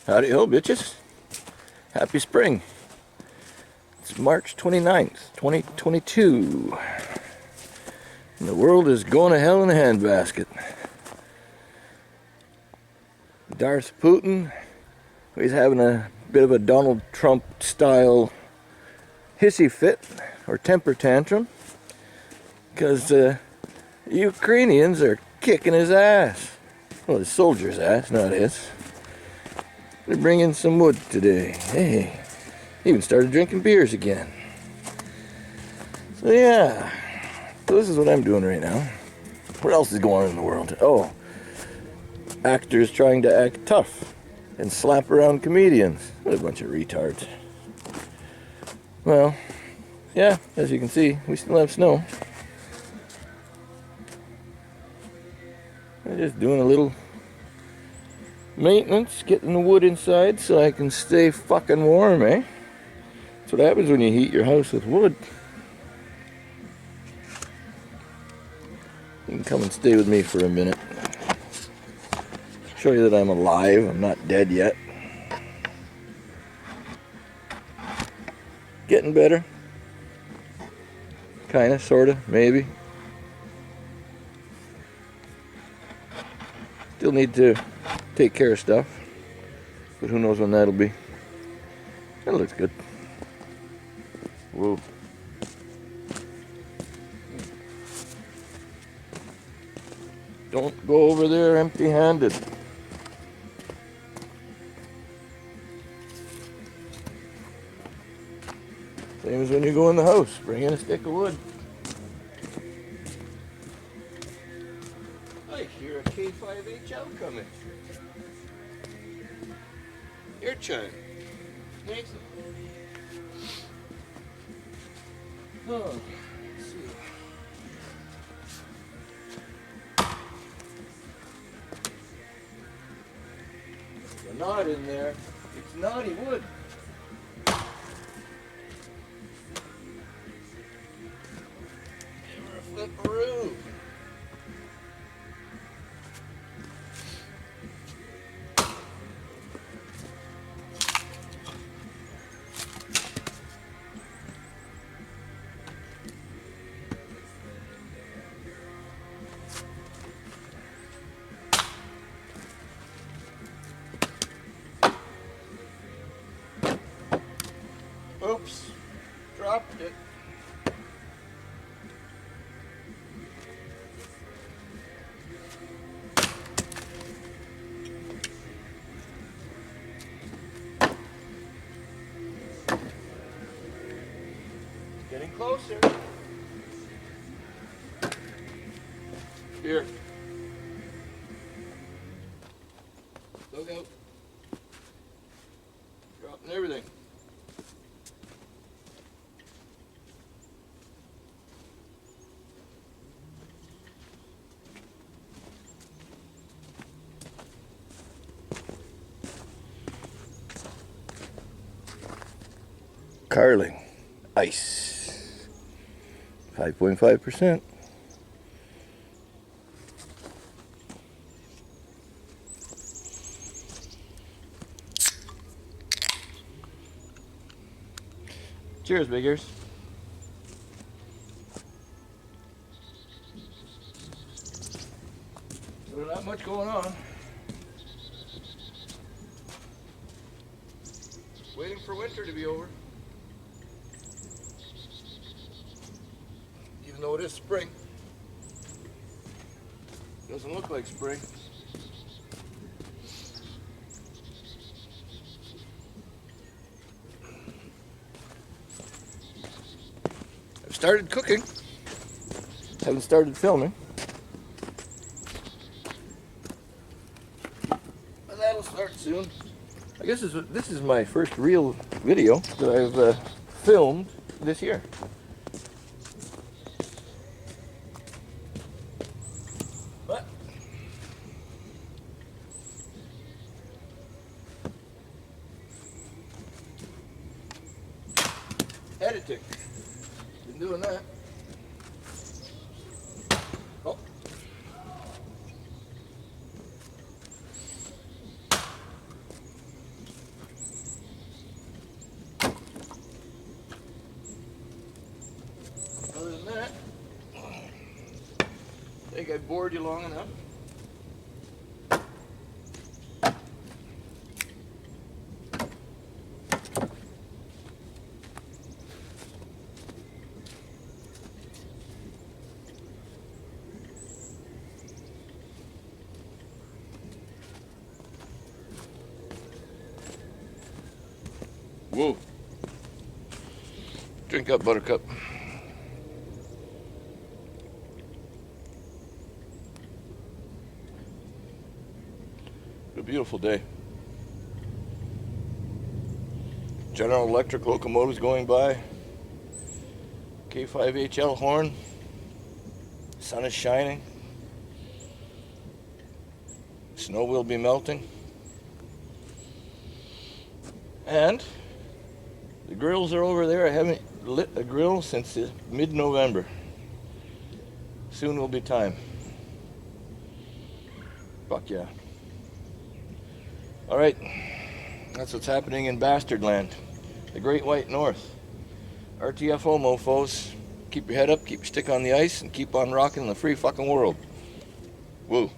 Howdy ho, bitches. Happy spring. It's March 29th, 2022. And the world is going to hell in a handbasket. Darth Putin, he's having a bit of a Donald Trump style hissy fit or temper tantrum because Ukrainians are kicking his ass. Well, the soldier's ass, not his. They're bringing some wood today. Hey, even started drinking beers again. So yeah, so this is what I'm doing right now. What else is going on in the world? Oh, actors trying to act tough and slap around comedians. What a bunch of retards. Well, yeah, as you can see, we still have snow. I'm just doing a little maintenance, getting the wood inside so I can stay fucking warm, eh? That's what happens when you heat your house with wood. You can come and stay with me for a minute. Show you that I'm alive, I'm not dead yet. Getting better. Kinda, sorta, maybe. Still need to take care of stuff, but who knows when that'll be. That looks good. Whoa. Don't go over there empty-handed. Same as when you go in the house, bring in a stick of wood. I hear a K5HL coming. Your chime. Nathan. Oh, let's see. There's a knot in there. It's knotty wood. Never a flipperoo. Oops, dropped it. Getting closer. Here. Look out. Dropping everything. Carling, ice, 5.5%. Cheers, biggers. So not much going on. Waiting for winter to be over. Even though it is spring. Doesn't look like spring. I've started cooking. Haven't started filming. But that'll start soon. I guess this is my first real video that I've filmed this year. But editing. Been doing that. Oh. think I've bored you long enough. Whoa. Drink up, Buttercup. A beautiful day. General Electric locomotives going by. K5HL horn. Sun is shining. Snow will be melting. And the grills are over there. I haven't lit a grill since mid-November. Soon will be time. Fuck yeah. Alright, that's what's happening in Bastard Land, the Great White North. RTFO mofos, keep your head up, keep your stick on the ice, and keep on rocking the free fucking world. Woo.